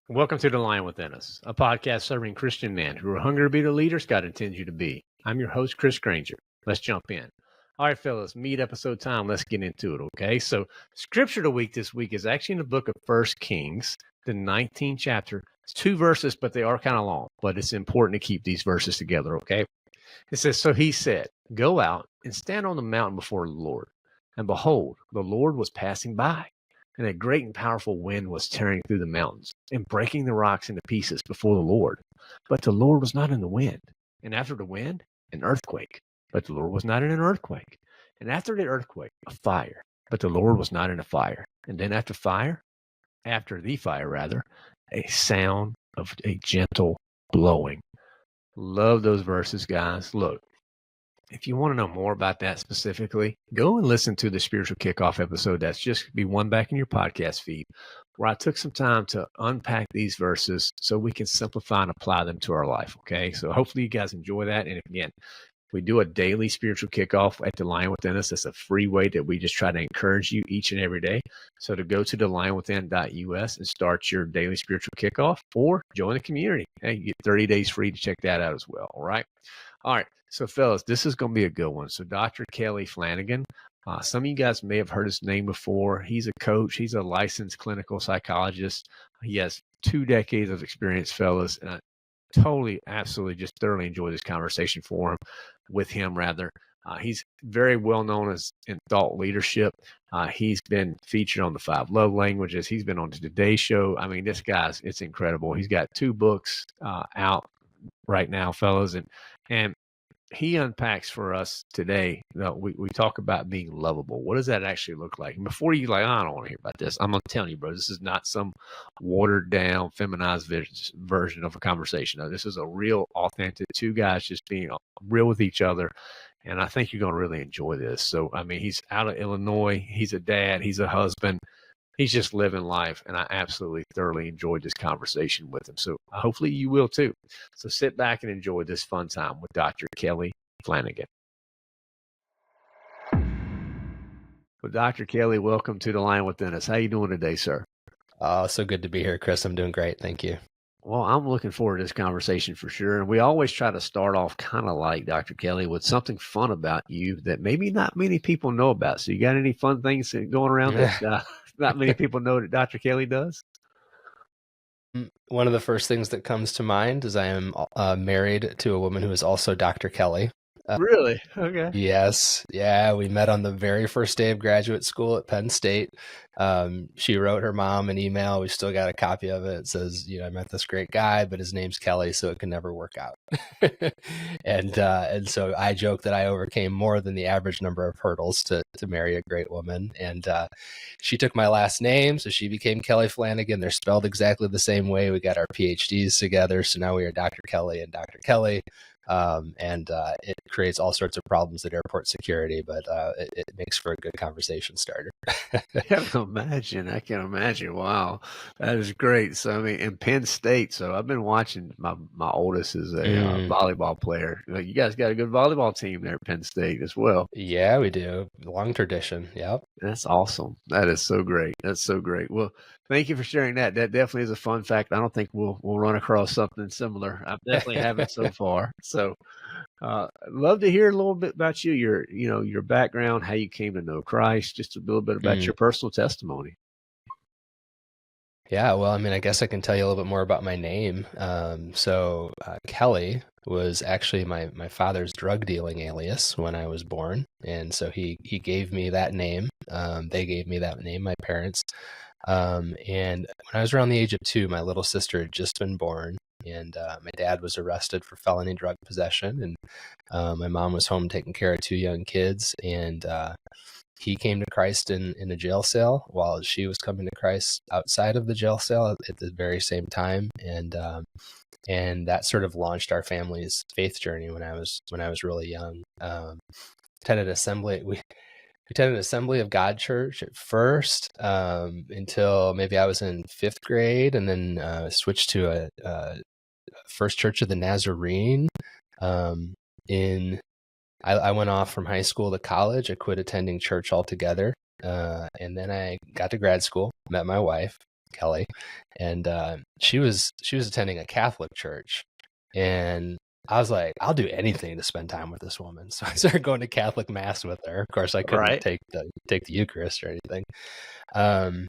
Welcome to The Lion Within Us, a podcast serving Christian men who are hungry to be the leaders God intends you to be. I'm your host, Chris Granger. Let's jump in. All right, fellas, meat episode time. Let's get into it, okay? So, scripture of the week this week is actually in the book of 1 Kings, the 19th chapter. It's 2 verses, but they are kind of long, but it's important to keep these verses together, okay? It says, So he said, Go out and stand on the mountain before the Lord. And behold, the Lord was passing by. And a great and powerful wind was tearing through the mountains and breaking the rocks into pieces before the Lord. But the Lord was not in the wind. And after the wind, an earthquake. But the Lord was not in an earthquake. And after the earthquake, a fire. But the Lord was not in a fire. And then after the fire rather, a sound of a gentle blowing. Love those verses, guys. Look, if you want to know more about that specifically, go and listen to the Spiritual Kickoff episode. That's just be one back in your podcast feed, where I took some time to unpack these verses so we can simplify and apply them to our life. Okay. So hopefully you guys enjoy that. And again, we do a daily spiritual kickoff at The Lion Within Us. It's a free way that we just try to encourage you each and every day. So to go to thelionwithin.us and start your daily spiritual kickoff or join the community. Hey, you get 30 days free to check that out as well. All right. All right. So fellas, this is going to be a good one. So Dr. Kelly Flanagan, some of you guys may have heard his name before. He's a coach. He's a licensed clinical psychologist. He has 2 decades of experience, fellas. And I totally, absolutely just thoroughly enjoy this conversation with him rather. He's very well known as in thought leadership. He's been featured on the 5 Love Languages. He's been on the Today Show. I mean, this guy's, it's incredible. He's got 2 books out right now, fellas. And he unpacks for us today. We talk about being lovable. What does that actually look like? And before you I don't want to hear about this, I'm going to tell you, bro, this is not some watered down, feminized version of a conversation. No, this is a real, authentic 2 guys just being real with each other. And I think you're going to really enjoy this. So, I mean, he's out of Illinois. He's a dad. He's a husband. He's just living life, and I absolutely thoroughly enjoyed this conversation with him. So hopefully you will too. So sit back and enjoy this fun time with Dr. Kelly Flanagan. Well, Dr. Kelly, welcome to The Lion Within Us. How you doing today, sir? Oh, so good to be here, Chris. I'm doing great. Thank you. Well, I'm looking forward to this conversation for sure. And we always try to start off kind of like Dr. Kelly with something fun about you that maybe not many people know about. So you got any fun things going around that not many people know that Dr. Kelly does? One of the first things that comes to mind is I am married to a woman who is also Dr. Kelly. Really? Okay. Yes. Yeah. We met on the very first day of graduate school at Penn State. She wrote her mom an email. We still got a copy of it. It says, I met this great guy, but his name's Kelly, so it can never work out. And so I joke that I overcame more than the average number of hurdles to marry a great woman. And she took my last name, so she became Kelly Flanagan. They're spelled exactly the same way. We got our PhDs together, so now we are Dr. Kelly and Dr. Kelly. It creates all sorts of problems at airport security, but it makes for a good conversation starter. I can imagine. Wow, that is great. So I mean, in Penn State. So I've been watching. My oldest is a volleyball player. You guys got a good volleyball team there at Penn State as well. Yeah, we do. Long tradition. Yep. That's awesome. That is so great. That's so great. Well, thank you for sharing that. That definitely is a fun fact. I don't think we'll run across something similar. I definitely haven't so far. So, I'd love to hear a little bit about you, your background, how you came to know Christ, just a little bit about your personal testimony. Yeah, well, I mean, I guess I can tell you a little bit more about my name. So Kelly was actually my father's drug dealing alias when I was born. And so he gave me that name. They gave me that name, my parents. And when I was around the age of 2, my little sister had just been born. And my dad was arrested for felony drug possession. And my mom was home taking care of 2 young kids. And he came to Christ in a jail cell while she was coming to Christ outside of the jail cell at the very same time. And that sort of launched our family's faith journey when I was really young. Attended Assembly of God Church at first until maybe I was in 5th grade, and then switched to a First Church of the Nazarene. I went off from high school to college. I quit attending church altogether. And then I got to grad school, met my wife, Kelly, and she was attending a Catholic church, and I was like, I'll do anything to spend time with this woman. So I started going to Catholic mass with her. Of course, I couldn't Right. take the Eucharist or anything. Um,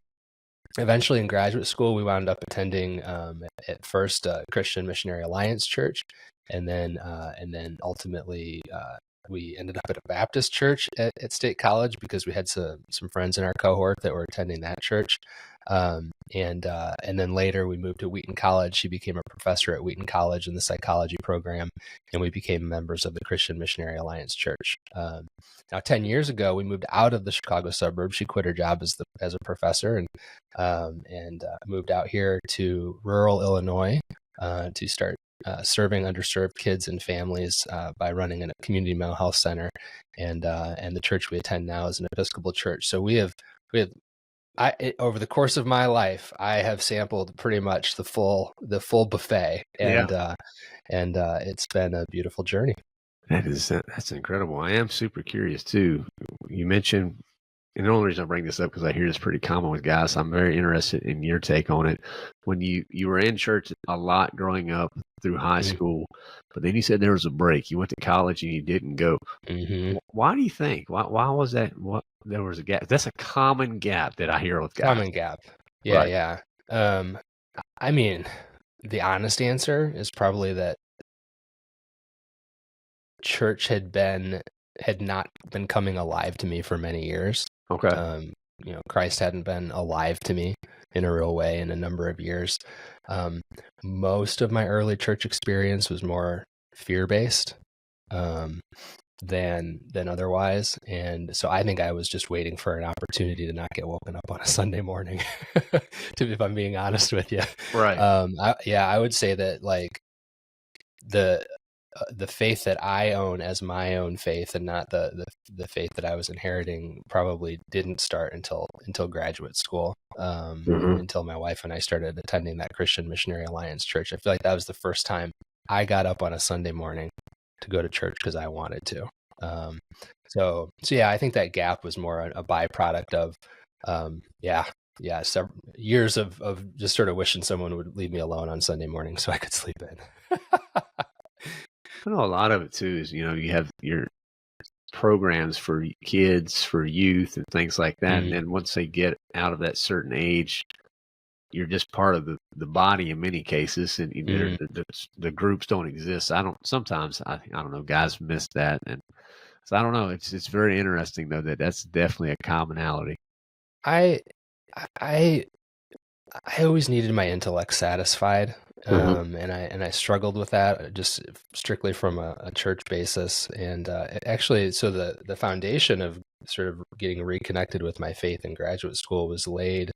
Eventually, in graduate school, we wound up attending at first Christian Missionary Alliance Church, and then ultimately we ended up at a Baptist church at State College because we had some friends in our cohort that were attending that church. And then later we moved to Wheaton College. She became a professor at Wheaton College in the psychology program, and we became members of the Christian Missionary Alliance Church. Now, 10 years ago, we moved out of the Chicago suburbs. She quit her job as a professor and moved out here to rural Illinois to start serving underserved kids and families by running a community mental health center. And the church we attend now is an Episcopal church. So we have over the course of my life, I have sampled pretty much the full buffet, and it's been a beautiful journey. That's incredible. I am super curious too. You mentioned, and the only reason I bring this up because I hear this pretty common with guys. I'm very interested in your take on it. When you were in church a lot growing up through high school, but then you said there was a break. You went to college and you didn't go. Mm-hmm. Why do you think? Why was that? What there was a gap? That's a common gap that I hear with guys. Common gap. Yeah, Right. yeah. I mean, the honest answer is probably that church had not been coming alive to me for many years. Okay. Christ hadn't been alive to me in a real way in a number of years. Most of my early church experience was more fear-based than otherwise, and so I think I was just waiting for an opportunity to not get woken up on a Sunday morning. If I'm being honest with you, Right. I would say that like the faith that I own as my own faith and not the faith that I was inheriting probably didn't start until graduate school, until my wife and I started attending that Christian Missionary Alliance church. I feel like that was the first time I got up on a Sunday morning to go to church because I wanted to. So yeah, I think that gap was more a byproduct of, several years of just sort of wishing someone would leave me alone on Sunday morning so I could sleep in. I know a lot of it too is, you have your programs for kids, for youth and things like that. And then once they get out of that certain age, you're just part of the body in many cases, and the groups don't exist. I don't know, guys miss that. And so I don't know. It's very interesting though, that's definitely a commonality. I always needed my intellect satisfied. And I struggled with that just strictly from a church basis. And actually, so the foundation of sort of getting reconnected with my faith in graduate school was laid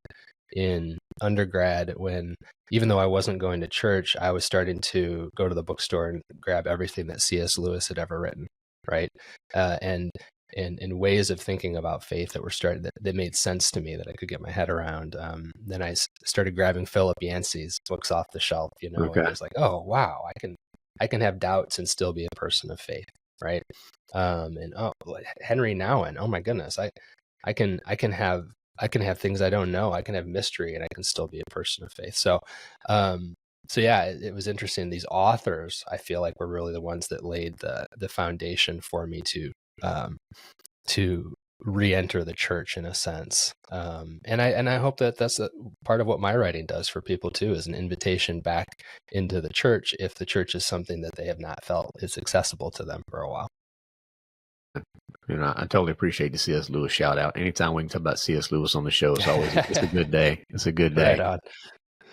in undergrad when, even though I wasn't going to church, I was starting to go to the bookstore and grab everything that C.S. Lewis had ever written, right? And ways of thinking about faith that were that made sense to me, that I could get my head around. Then I started grabbing Philip Yancey's books off the shelf, and I was like, oh wow, I can have doubts and still be a person of faith, right? And Henry Nouwen, oh my goodness, I can have things I don't know. I can have mystery and I can still be a person of faith. So yeah, it was interesting. These authors, I feel like, were really the ones that laid the foundation for me to re-enter the church in a sense. And I hope that that's a part of what my writing does for people too, is an invitation back into the church if the church is something that they have not felt is accessible to them for a while. I totally appreciate the C.S. Lewis shout out. Anytime we can talk about C.S. Lewis on the show, it's a good day. It's a good day. Right on.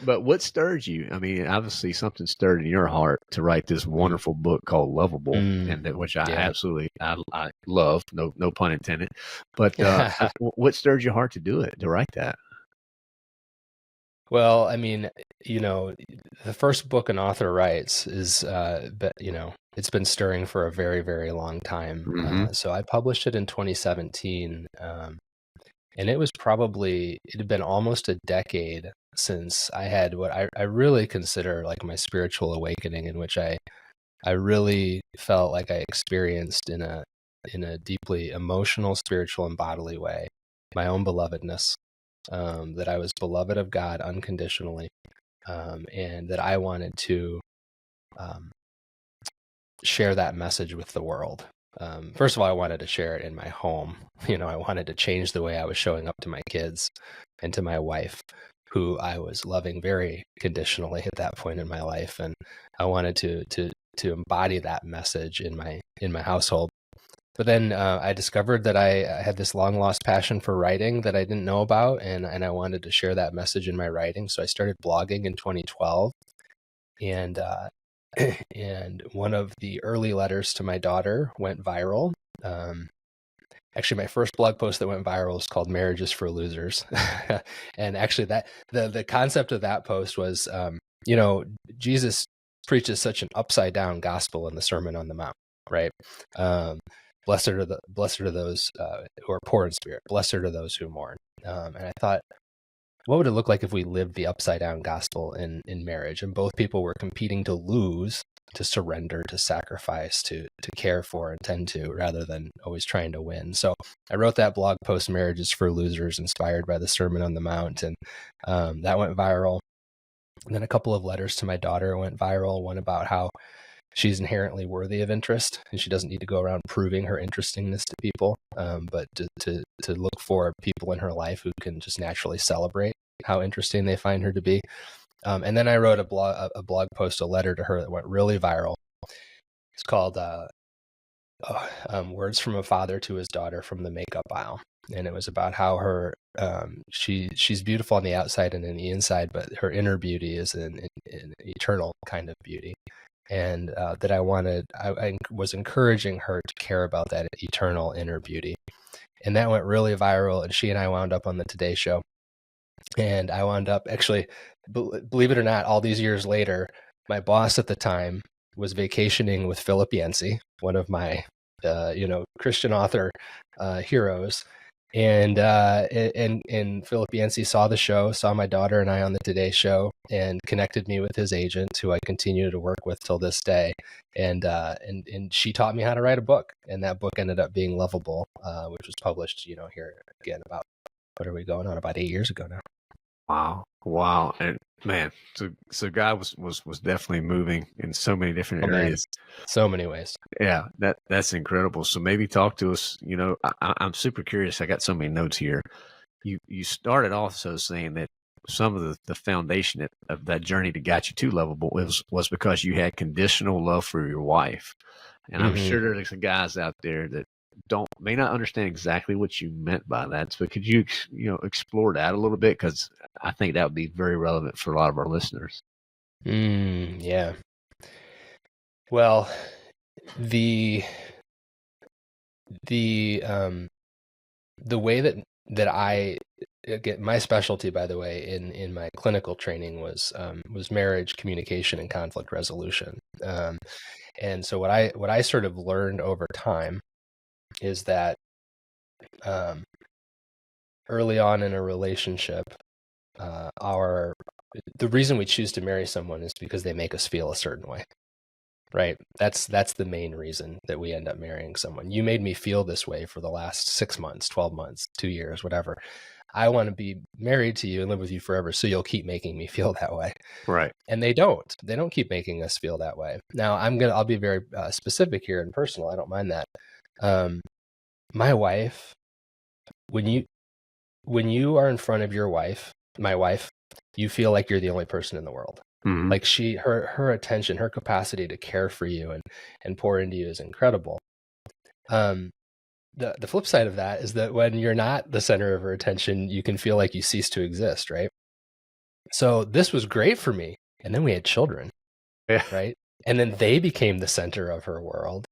But what stirred you? I mean, obviously something stirred in your heart to write this wonderful book called Loveable, which I absolutely I love. No pun intended. But what stirred your heart to write that? Well, I mean, the first book an author writes is, it's been stirring for a very, very long time. So I published it in 2017, and it had been almost a decade since I had what I really consider like my spiritual awakening, in which I really felt like I experienced in a deeply emotional, spiritual, and bodily way my own belovedness, that I was beloved of God unconditionally, and that I wanted to um, share that message with the world. First of all, I wanted to share it in my home. I wanted to change the way I was showing up to my kids and to my wife, who I was loving very conditionally at that point in my life, and I wanted to embody that message in my household. But then I discovered that I had this long lost passion for writing that I didn't know about, and I wanted to share that message in my writing. So I started blogging in 2012, and and one of the early letters to my daughter went viral. Actually, my first blog post that went viral is called "Marriage is for Losers," and actually, that the concept of that post was, Jesus preaches such an upside down gospel in the Sermon on the Mount, right? Blessed are those who are poor in spirit. Blessed are those who mourn. And I thought, what would it look like if we lived the upside down gospel in marriage, and both people were competing to lose, to surrender, to sacrifice, to care for and tend to, rather than always trying to win. So I wrote that blog post, "Marriage is for Losers," inspired by the Sermon on the Mount, and that went viral. And then a couple of letters to my daughter went viral, one about how she's inherently worthy of interest, and she doesn't need to go around proving her interestingness to people, but to look for people in her life who can just naturally celebrate how interesting they find her to be. And then I wrote a blog post, a letter to her that went really viral. It's called "Words from a Father to His Daughter from the Makeup Aisle," and it was about how her she's beautiful on the outside and on the inside, but her inner beauty is an eternal kind of beauty. And that I was encouraging her to care about that eternal inner beauty. And that went really viral, and she and I wound up on the Today Show. And I wound up, actually, believe it or not, all these years later, my boss at the time was vacationing with Philip Yancey, one of my Christian author heroes. And Philip Yancey saw the show, saw my daughter and I on the Today Show, and connected me with his agent, who I continue to work with till this day. And she taught me how to write a book, and that book ended up being Loveable, which was published, here again about, what are we going on, about 8 years ago now. Wow, and man, so God was definitely moving in so many different areas. So many ways. Yeah, that's incredible. So maybe talk to us. I'm super curious. I got so many notes here. You started also saying that some of the foundation of that journey that got you to Lovable was because you had conditional love for your wife, and I'm sure there's some guys out there that may not understand exactly what you meant by that. So could you explore that a little bit, because I think that would be very relevant for a lot of our listeners. Yeah. Well, the way that I get my specialty, by the way, in my clinical training was marriage, communication, and conflict resolution. And so what I sort of learned over time is that early on in a relationship, the reason we choose to marry someone is because they make us feel a certain way. Right. That's the main reason that we end up marrying someone. You made me feel this way for the last 6 months, 12 months, 2 years, whatever. I want to be married to you and live with you forever, so you'll keep making me feel that way. Right. And they don't keep making us feel that way. Now I'll be very specific here and personal. I don't mind that. My wife, when you are in front of your wife, my wife, you feel like you're the only person in the world. Mm-hmm. Like her attention, her capacity to care for you and pour into you is incredible. The flip side of that is that when you're not the center of her attention, you can feel like you cease to exist, right? So this was great for me. And then we had children, right? And then they became the center of her world.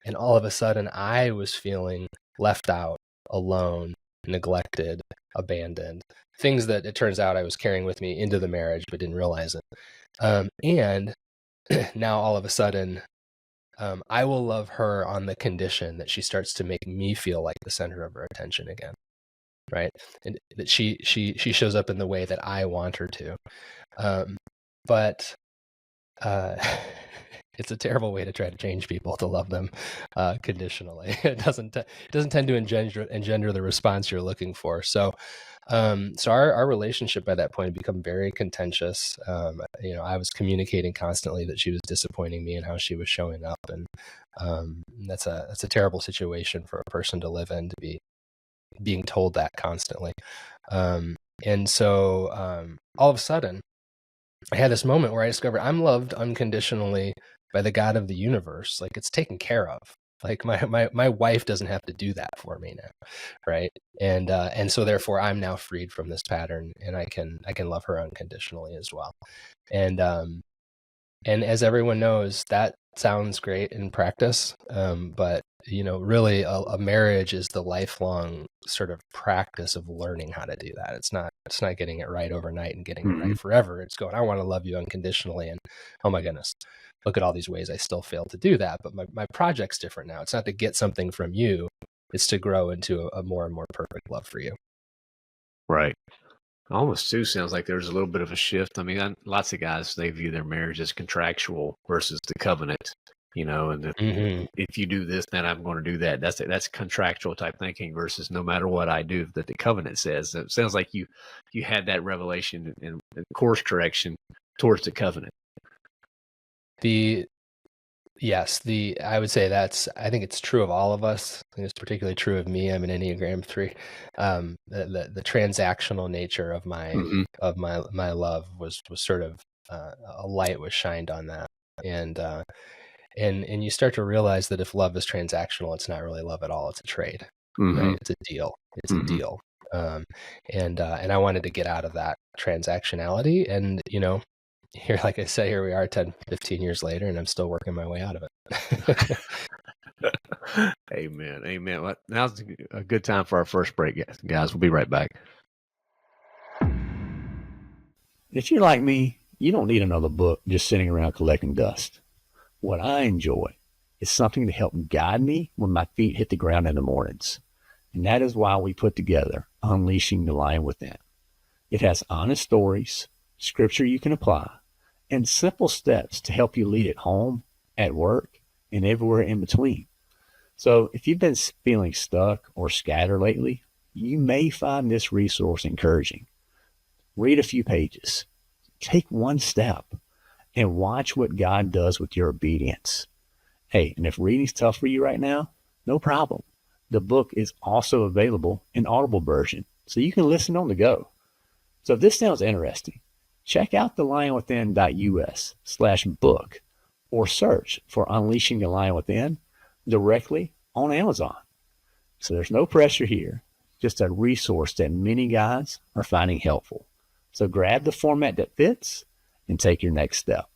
And all of a sudden I was feeling left out, alone, neglected, abandoned, things that it turns out I was carrying with me into the marriage, but didn't realize it. And now all of a sudden, I will love her on the condition that she starts to make me feel like the center of her attention again, right? And that she shows up in the way that I want her to. But it's a terrible way to try to change people to love them conditionally. It doesn't tend to engender the response you're looking for. So So our relationship by that point had become very contentious. I was communicating constantly that she was disappointing me and how she was showing up, and that's a terrible situation for a person to live in, to be being told that constantly. And so all of a sudden, I had this moment where I discovered I'm loved unconditionally by the God of the universe. Like, it's taken care of. Like my wife doesn't have to do that for me now, right? And so therefore I'm now freed from this pattern, and I can love her unconditionally as well. And as everyone knows, that sounds great in practice, but really a marriage is the lifelong sort of practice of learning how to do that. It's not getting it right overnight and getting it right forever. It's going, I want to love you unconditionally, and oh my goodness, look at all these ways I still fail to do that. But my project's different now. It's not to get something from you. It's to grow into a more and more perfect love for you. Right. Almost too sounds like there's a little bit of a shift. I mean, lots of guys, they view their marriage as contractual versus the covenant, and if you do this, then I'm going to do that. That's contractual type thinking versus no matter what I do that the covenant says. It sounds like you had that revelation and course correction towards the covenant. I would say I think it's true of all of us. I think it's particularly true of me. I'm an Enneagram 3. The transactional nature of my love was sort of a light was shined on that, and you start to realize that if love is transactional, it's not really love at all. It's a trade, right? It's a deal. It's a deal. And I wanted to get out of that transactionality, and here, like I say, here we are 10, 15 years later, and I'm still working my way out of it. Amen. Well, now's a good time for our first break, guys. We'll be right back. If you're like me, you don't need another book just sitting around collecting dust. What I enjoy is something to help guide me when my feet hit the ground in the mornings. And that is why we put together Unleashing the Lion Within. It has honest stories, scripture you can apply, and simple steps to help you lead at home, at work, and everywhere in between. So if you've been feeling stuck or scattered lately, you may find this resource encouraging. Read a few pages, take one step, and watch what God does with your obedience. Hey, and if reading's tough for you right now, no problem. The book is also available in Audible version, so you can listen on the go. So if this sounds interesting, check out thelionwithin.us/book or search for Unleashing the Lion Within directly on Amazon. So there's no pressure here, just a resource that many guys are finding helpful. So grab the format that fits and take your next step.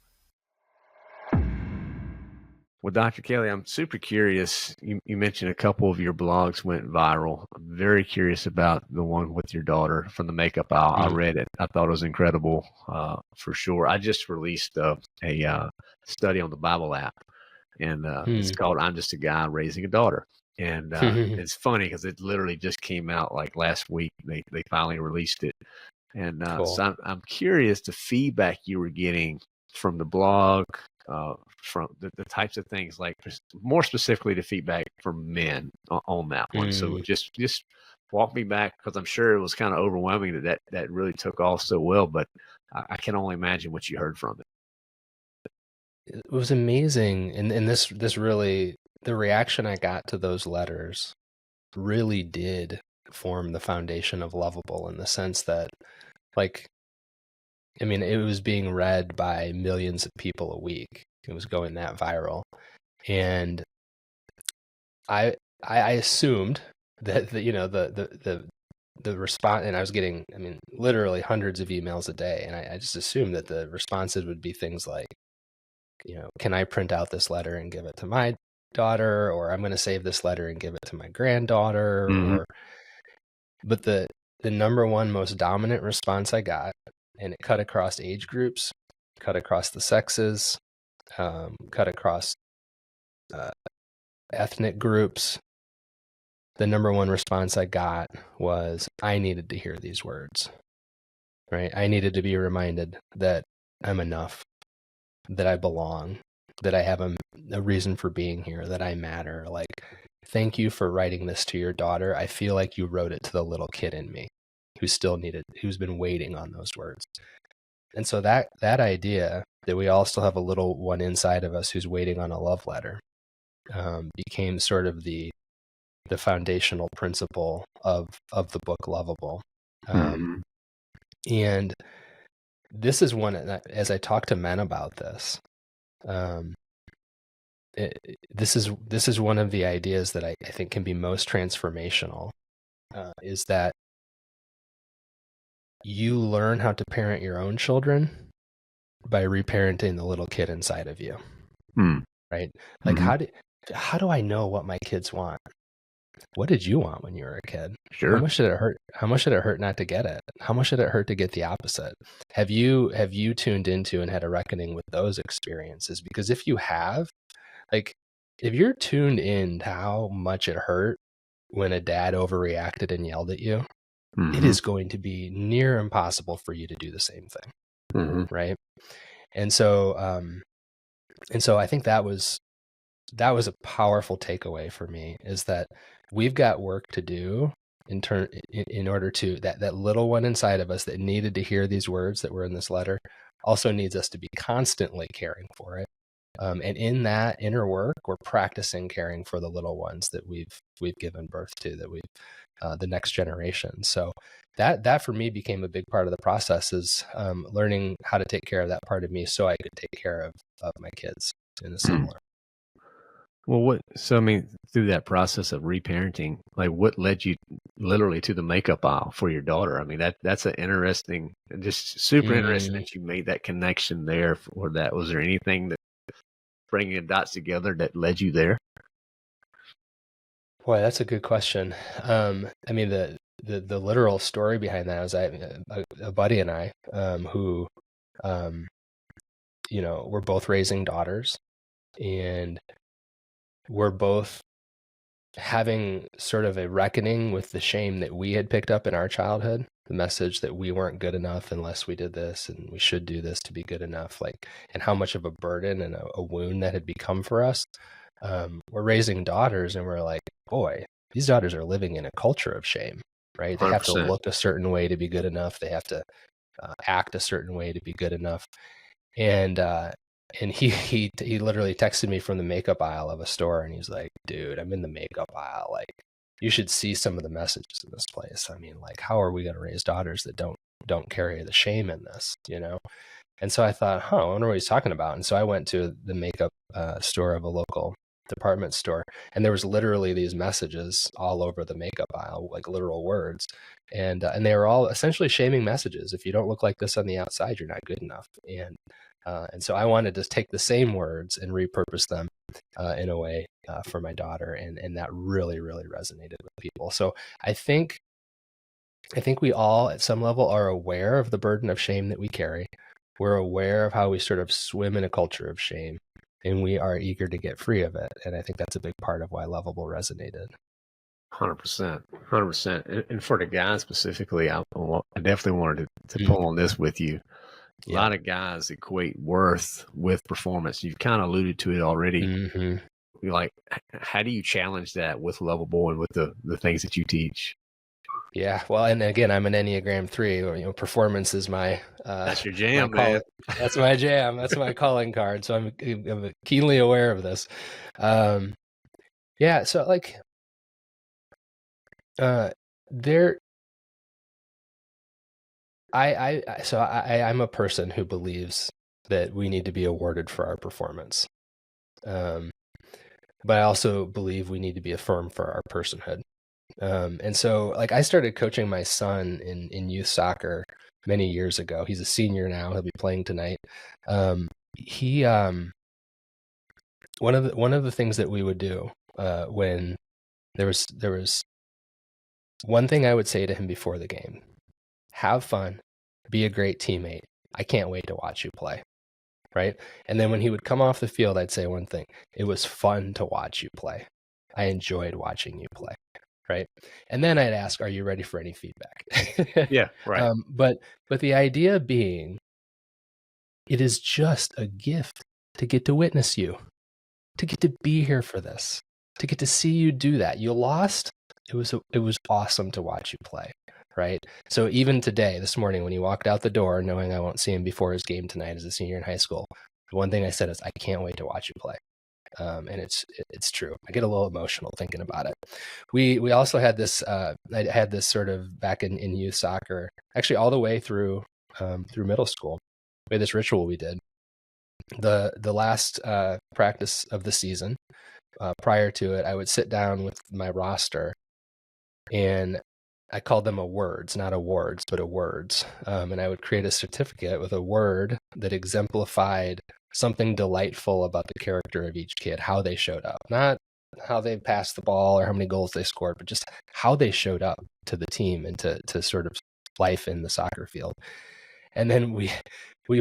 Well, Dr. Kelly, I'm super curious. You mentioned a couple of your blogs went viral. I'm very curious about the one with your daughter from the makeup aisle. I read it. I thought it was incredible, for sure. I just released a study on the Bible app, and it's called I'm Just a Guy Raising a Daughter. And it's funny because it literally just came out like last week. They finally released it. And Cool. so I'm curious the feedback you were getting from the blog, from the types of things, like more specifically the feedback from men on that one. So just walk me back, because I'm sure it was kind of overwhelming that really took off so well, but I can only imagine what you heard from it. It was amazing. And this really, the reaction I got to those letters really did form the foundation of Loveable, in the sense that, like, I mean, it was being read by millions of people a week. It was going that viral. And I assumed that the response, and I was getting, I mean, literally hundreds of emails a day, and I just assumed that the responses would be things like, can I print out this letter and give it to my daughter, or I'm going to save this letter and give it to my granddaughter, but the number one most dominant response I got, and it cut across age groups, cut across the sexes, cut across ethnic groups. The number one response I got was, I needed to hear these words, right? I needed to be reminded that I'm enough, that I belong, that I have a reason for being here, that I matter. Like, thank you for writing this to your daughter. I feel like you wrote it to the little kid in me. who's been waiting on those words. And so that idea that we all still have a little one inside of us who's waiting on a love letter became sort of the foundational principle of the book Loveable. And this is one, as I talk to men about this, this is one of the ideas that I think can be most transformational, is that you learn how to parent your own children by reparenting the little kid inside of you. Right? Like, how do I know what my kids want? What did you want when you were a kid? Sure. How much did it hurt? How much did it hurt not to get it? How much did it hurt to get the opposite? Have you tuned into and had a reckoning with those experiences? Because if you have, like, if you're tuned in to how much it hurt when a dad overreacted and yelled at you, it is going to be near impossible for you to do the same thing. Right. And so I think that was a powerful takeaway for me, is that we've got work to do in order to, that little one inside of us that needed to hear these words that were in this letter also needs us to be constantly caring for it. And in that inner work, we're practicing caring for the little ones that we've given birth to, that the next generation. So that for me became a big part of the process, is learning how to take care of that part of me so I could take care of my kids in a similar. Well, through that process of reparenting, like, what led you literally to the makeup aisle for your daughter? I mean, that's an interesting, just super interesting that you made that connection there for that. Was there anything that, bringing the dots together, that led you there? Boy, that's a good question. I mean, the literal story behind that was a buddy and I, who, we're both raising daughters, and we're both having sort of a reckoning with the shame that we had picked up in our childhood, the message that we weren't good enough unless we did this, and we should do this to be good enough, and how much of a burden and a wound that had become for us. We're raising daughters, and we're like, boy, these daughters are living in a culture of shame, right? They 100%. have to look a certain way to be good enough. They have to act a certain way to be good enough. And he literally texted me from the makeup aisle of a store, and he's like, dude, I'm in the makeup aisle. Like, you should see some of the messages in this place. I mean, like, how are we going to raise daughters that don't carry the shame in this, And so I thought, I wonder what he's talking about. And so I went to the makeup store of a local department store, and there was literally these messages all over the makeup aisle, like literal words. And they were all essentially shaming messages. If you don't look like this on the outside, you're not good enough. And so I wanted to take the same words and repurpose them in a way for my daughter. And that really, really resonated with people. So I think we all at some level are aware of the burden of shame that we carry. We're aware of how we sort of swim in a culture of shame, and we are eager to get free of it. And I think that's a big part of why Loveable resonated. 100%. 100%. And for the guys specifically, I definitely wanted to pull on this with you. A lot of guys equate worth with performance. You've kind of alluded to it already. You're like, how do you challenge that with Loveable and with the things that you teach? Yeah, well, and again, I'm an Enneagram 3. Performance is my that's your jam, man. That's my jam. That's my calling card. So I'm keenly aware of this. Yeah, so I'm a person who believes that we need to be awarded for our performance. But I also believe we need to be affirmed for our personhood. And so I started coaching my son in youth soccer many years ago. He's a senior now. He'll be playing tonight. He one of the things that we would do when there was one thing I would say to him before the game: have fun, be a great teammate. I can't wait to watch you play. Right. And then when he would come off the field, I'd say one thing: it was fun to watch you play. I enjoyed watching you play. Right. And then I'd ask, are you ready for any feedback? Yeah. Right. But the idea being, it is just a gift to get to witness you, to get to be here for this, to get to see you do that. You lost. It was awesome to watch you play. right? So even today, this morning, when he walked out the door, knowing I won't see him before his game tonight as a senior in high school, the one thing I said is, I can't wait to watch you play. And it's true. I get a little emotional thinking about it. We also had this. I had this sort of back in youth soccer, actually all the way through middle school. We had this ritual we did. The last practice of the season, prior to it, I would sit down with my roster, and I called them awards, not awards, but awards. And I would create a certificate with a word that exemplified something delightful about the character of each kid, how they showed up, not how they passed the ball or how many goals they scored, but just how they showed up to the team and to sort of life in the soccer field. And then we'd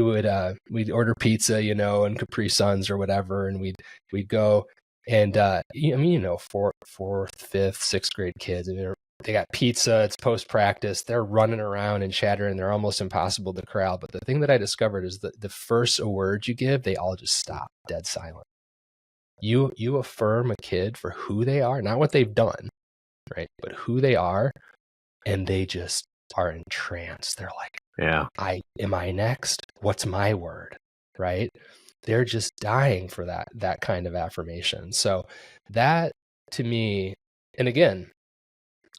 order pizza, and Capri Suns or whatever, and we'd go. And fourth, fifth, sixth grade kids, and they got pizza. It's post practice. They're running around and chattering. They're almost impossible to corral. But the thing that I discovered is that the first award you give, they all just stop, dead silent. You affirm a kid for who they are, not what they've done, right? But who they are, and they just are entranced. They're like, Yeah. Am I next? What's my word? Right? They're just dying for that kind of affirmation. So that, to me, and again,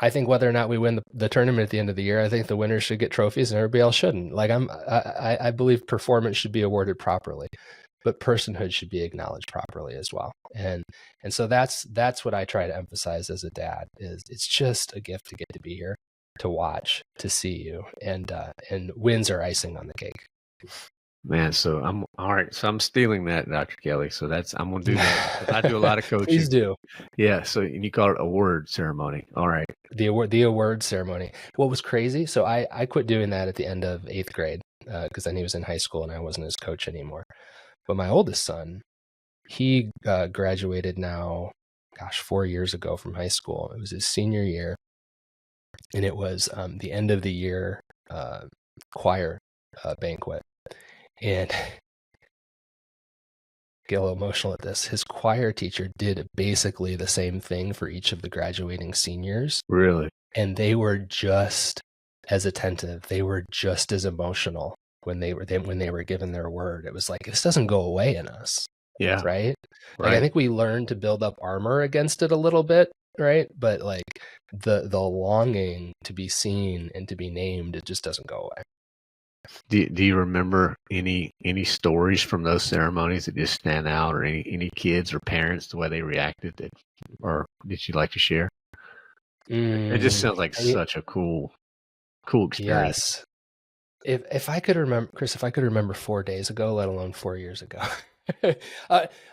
I think whether or not we win the tournament at the end of the year, I think the winners should get trophies and everybody else shouldn't. Like I believe performance should be awarded properly, but personhood should be acknowledged properly as well. And so that's what I try to emphasize as a dad. Is it's just a gift to get to be here, to watch, to see you, and wins are icing on the cake. Man, so I'm all right. So I'm stealing that, Dr. Kelly. So I'm gonna do that. 'Cause I do a lot of coaching. Please do. Yeah. So and you call it award ceremony. All right. The award ceremony. What was crazy? So I quit doing that at the end of 8th grade because then he was in high school and I wasn't his coach anymore. But my oldest son, he graduated now, 4 years ago from high school. It was his senior year, and it was the end of the year choir banquet. And get a little emotional at this. His choir teacher did basically the same thing for each of the graduating seniors. Really? And they were just as attentive. They were just as emotional when they were given their word. It was like, this doesn't go away in us. Yeah. Right? Like, I think we learned to build up armor against it a little bit, right? But like the longing to be seen and to be named, it just doesn't go away. Do you remember any stories from those ceremonies that just stand out, or any kids or parents, the way they reacted, or did you like to share? It just sounds like such a cool experience. Yes. If I could remember, Chris, 4 days ago, let alone 4 years ago,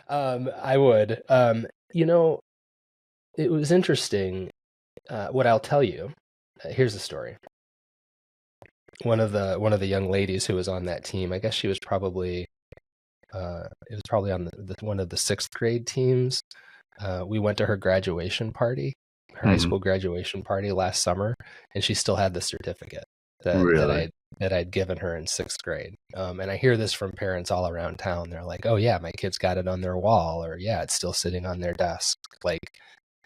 I would. It was interesting. What I'll tell you, here's the story. One of the young ladies who was on that team, I guess she was probably on one of the 6th grade teams. We went to her graduation party, her high school graduation party last summer, and she still had the certificate that I'd given her in 6th grade. And I hear this from parents all around town. They're like, "Oh yeah, my kid's got it on their wall," or "Yeah, it's still sitting on their desk." Like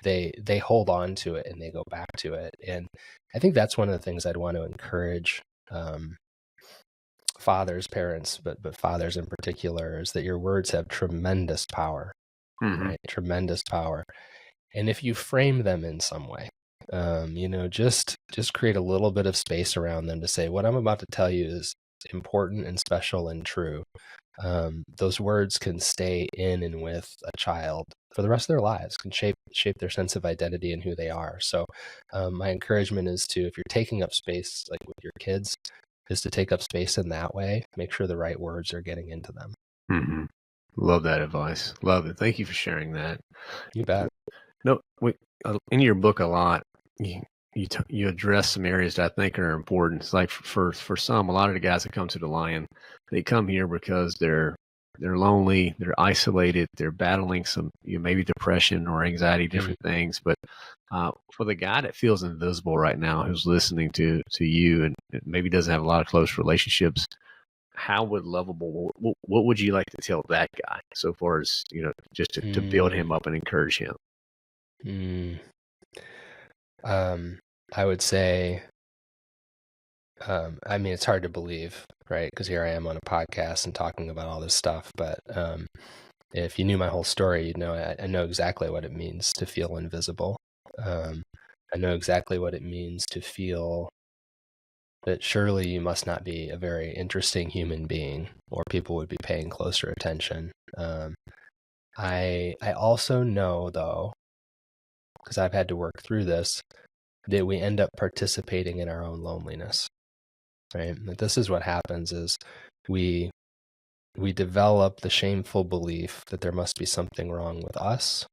they hold on to it and they go back to it. And I think that's one of the things I'd want to encourage fathers, parents, but fathers in particular, is that your words have tremendous power, right? Tremendous power. And if you frame them in some way, just create a little bit of space around them to say, what I'm about to tell you is important and special and true. Those words can stay in and with a child for the rest of their lives, can shape their sense of identity and who they are. So my encouragement is to, if you're taking up space, like with your kids, is to take up space in that way. Make sure the right words are getting into them. Mm-hmm. Love that advice. Love it. Thank you for sharing that. You bet. No, in your book a lot, you address some areas that I think are important. It's like for some, a lot of the guys that come to the Lion, they come here because they're lonely, they're isolated, they're battling some maybe depression or anxiety, different things. But for the guy that feels invisible right now, who's listening to you and maybe doesn't have a lot of close relationships, how would Loveable, what would you like to tell that guy so far as, just to build him up and encourage him? I would say I mean, it's hard to believe, right? Because here I am on a podcast and talking about all this stuff. But if you knew my whole story, you'd know I know exactly what it means to feel invisible. I know exactly what it means to feel that surely you must not be a very interesting human being, or people would be paying closer attention. I also know, though, because I've had to work through this, that we end up participating in our own loneliness, right? That this is what happens is we develop the shameful belief that there must be something wrong with us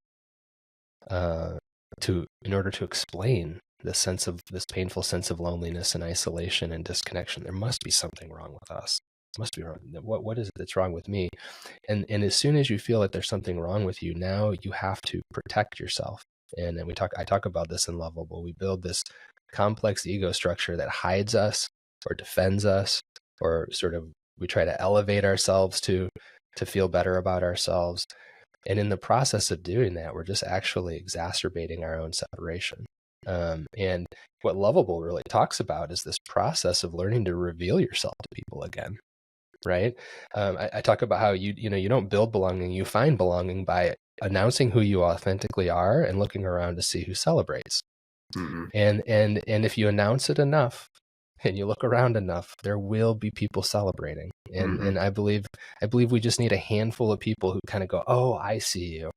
in order to explain this painful sense of loneliness and isolation and disconnection. There must be something wrong with us. It must be wrong. What is it that's wrong with me? And as soon as you feel that there's something wrong with you, now you have to protect yourself. And then I talk about this in Loveable. We build this complex ego structure that hides us or defends us, or sort of we try to elevate ourselves to feel better about ourselves. And in the process of doing that, we're just actually exacerbating our own separation. And what Loveable really talks about is this process of learning to reveal yourself to people again, right? I talk about how you don't build belonging, you find belonging by announcing who you authentically are and looking around to see who celebrates. Mm-hmm. And if you announce it enough and you look around enough, there will be people celebrating. And I believe we just need a handful of people who kind of go, oh, I see you.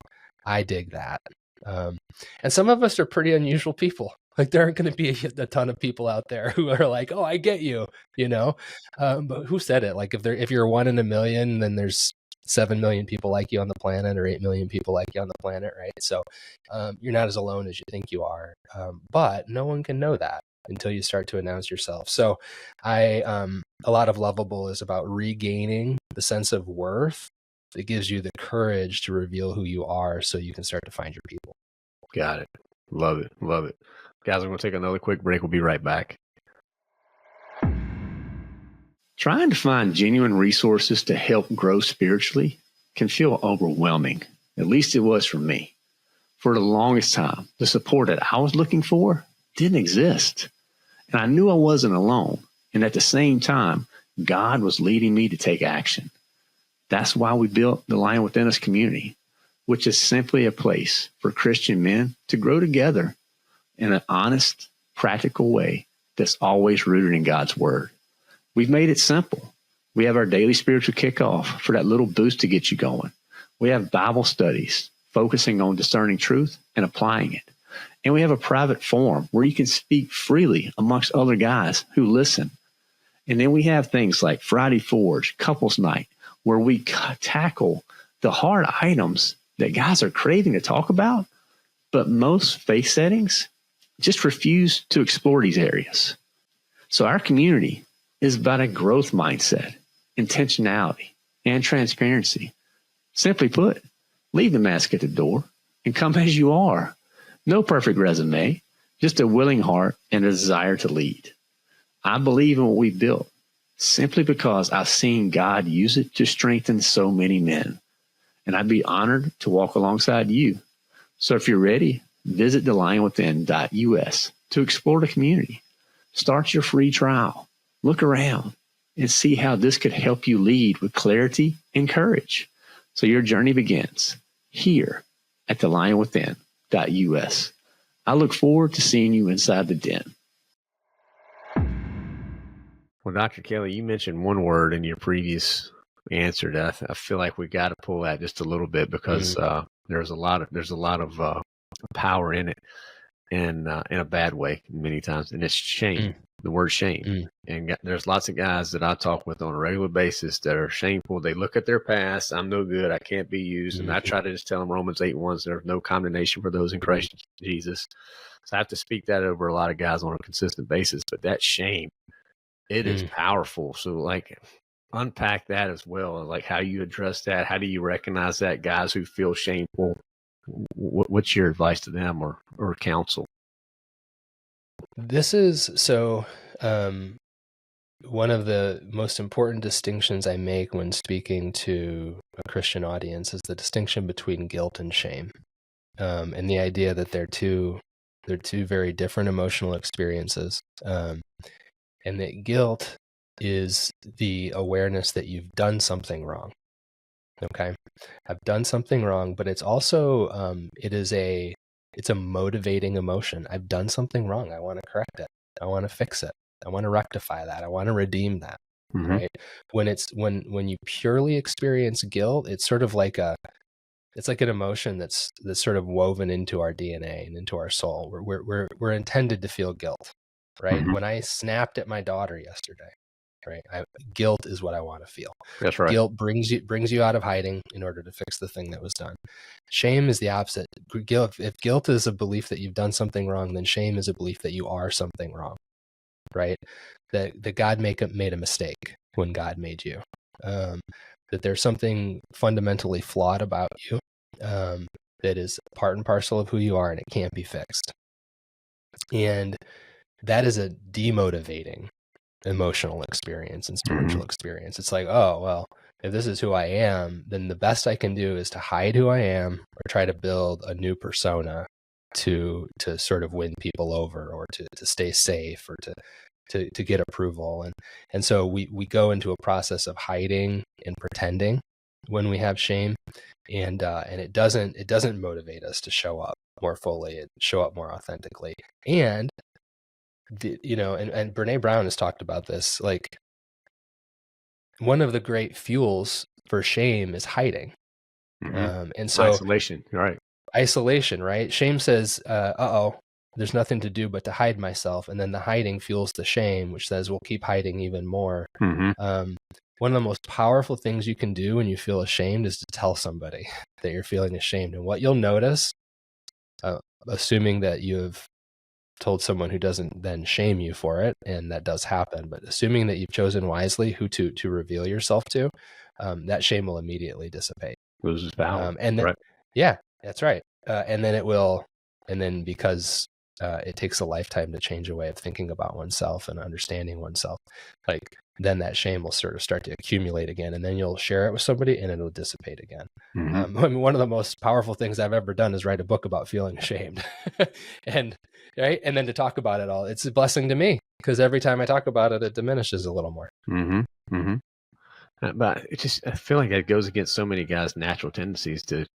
I dig that. And some of us are pretty unusual people. Like there aren't going to be a ton of people out there who are like, oh, I get you, but who said it? Like if you're 1 in a million, then there's 7 million people like you on the planet, or 8 million people like you on the planet, right? So you're not as alone as you think you are. But no one can know that until you start to announce yourself. So a lot of Loveable is about regaining the sense of worth that gives you the courage to reveal who you are so you can start to find your people. Got it. Love it. Love it. Guys, we're going to take another quick break. We'll be right back. Trying to find genuine resources to help grow spiritually can feel overwhelming. At least it was for me. For the longest time, the support that I was looking for didn't exist. And I knew I wasn't alone. And at the same time, God was leading me to take action. That's why we built the Lion Within Us community, which is simply a place for Christian men to grow together in an honest, practical way that's always rooted in God's Word. We've made it simple. We have our daily spiritual kickoff for that little boost to get you going. We have Bible studies focusing on discerning truth and applying it. And we have a private forum where you can speak freely amongst other guys who listen. And then we have things like Friday Forge, Couples Night, where we tackle the hard items that guys are craving to talk about, but most faith settings just refuse to explore these areas. So our community is about a growth mindset, intentionality, and transparency. Simply put, leave the mask at the door and come as you are. No perfect resume, just a willing heart and a desire to lead. I believe in what we built simply because I've seen God use it to strengthen so many men. And I'd be honored to walk alongside you. So if you're ready, visit thelionwithin.us to explore the community. Start your free trial. Look around and see how this could help you lead with clarity and courage. So your journey begins here at thelionwithin.us. I look forward to seeing you inside the den. Well, Dr. Kelly, you mentioned one word in your previous answer that I feel like we got to pull that just a little bit because there's a lot of power in it, and in a bad way many times, and it's shame. The word shame. And there's lots of guys that I talk with on a regular basis that are shameful. They look at their past. I'm no good. I can't be used. And I try to just tell them Romans 8:1, there's no condemnation for those in Christ Jesus. So I have to speak that over a lot of guys on a consistent basis. But that shame, it is powerful. So like unpack that as well. Like how you address that. How do you recognize that, guys who feel shameful? What's your advice to them or counsel? This is so one of the most important distinctions I make when speaking to a Christian audience is the distinction between guilt and shame, and the idea that they're two very different emotional experiences. and that guilt is the awareness that you've done something wrong. Okay, I've done something wrong, but it's also it's a motivating emotion. I've done something wrong. I want to correct it. I want to fix it. I want to rectify that. I want to redeem that. Mm-hmm. Right? When you purely experience guilt, it's sort of like it's like an emotion that's sort of woven into our DNA and into our soul. We're intended to feel guilt, right? Mm-hmm. When I snapped at my daughter yesterday, right? Guilt is what I want to feel. That's right. Guilt brings you out of hiding in order to fix the thing that was done. Shame is the opposite. If guilt is a belief that you've done something wrong, then shame is a belief that you are something wrong, right? That God made a mistake when God made you. That there's something fundamentally flawed about you that is part and parcel of who you are, and it can't be fixed. And that is a demotivating emotional experience and spiritual experience. It's like, oh, well, if this is who I am, then the best I can do is to hide who I am or try to build a new persona to sort of win people over, or to stay safe, or to get approval. And so we go into a process of hiding and pretending when we have shame, and it doesn't motivate us to show up more fully and show up more authentically. And and Brene Brown has talked about this, like one of the great fuels for shame is hiding. And so Isolation, right? Isolation, right? Shame says, there's nothing to do but to hide myself. And then the hiding fuels the shame, which says, we'll keep hiding even more. Mm-hmm. One of the most powerful things you can do when you feel ashamed is to tell somebody that you're feeling ashamed. And what you'll notice, assuming that you have told someone who doesn't then shame you for it, and that does happen, but assuming that you've chosen wisely who to reveal yourself to, that shame will immediately dissipate. Loses power. And then, right. Yeah, that's right. And then because it takes a lifetime to change a way of thinking about oneself and understanding oneself, like then that shame will sort of start to accumulate again, and then you'll share it with somebody and it'll dissipate again. Mm-hmm. I mean, one of the most powerful things I've ever done is write a book about feeling ashamed. And then to talk about it all, it's a blessing to me, because every time I talk about it, it diminishes a little more. Mm-hmm. Mm-hmm. But I feel like it goes against so many guys' natural tendencies to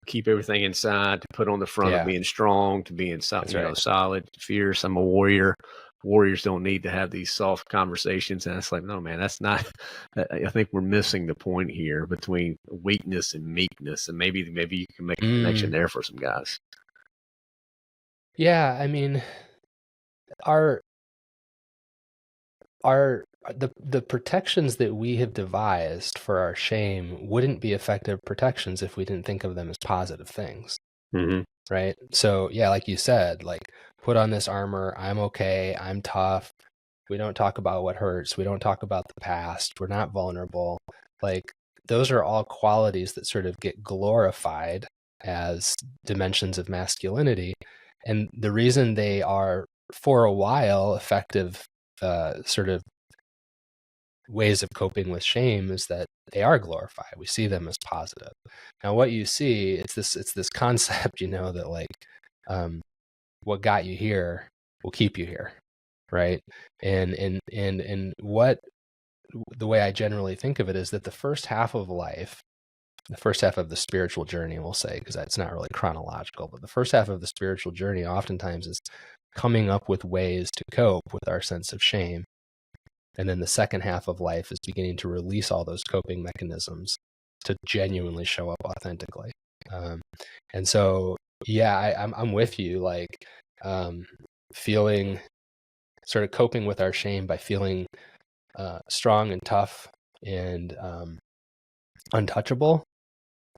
keep everything inside, to put on the front of being strong, to being solid, fierce. I'm a warrior. Warriors don't need to have these soft conversations. And it's like, no, man, that's not. I think we're missing the point here between weakness and meekness, and maybe you can make a connection there for some guys. Yeah, I mean, the protections that we have devised for our shame wouldn't be effective protections if we didn't think of them as positive things. Mm-hmm. Right? So yeah, like you said, like, put on this armor. I'm okay. I'm tough. We don't talk about what hurts. We don't talk about the past. We're not vulnerable. Like, those are all qualities that sort of get glorified as dimensions of masculinity. And the reason they are, for a while, effective sort of ways of coping with shame is that they are glorified. We see them as positive. Now, what you see, it's this concept, that like, what got you here will keep you here, right? And what the way I generally think of it is that the first half of life, the first half of the spiritual journey, we'll say, because that's not really chronological, but the first half of the spiritual journey oftentimes is coming up with ways to cope with our sense of shame. And then the second half of life is beginning to release all those coping mechanisms to genuinely show up authentically. And so, yeah, I'm with you, like, feeling, sort of coping with our shame by feeling strong and tough and untouchable.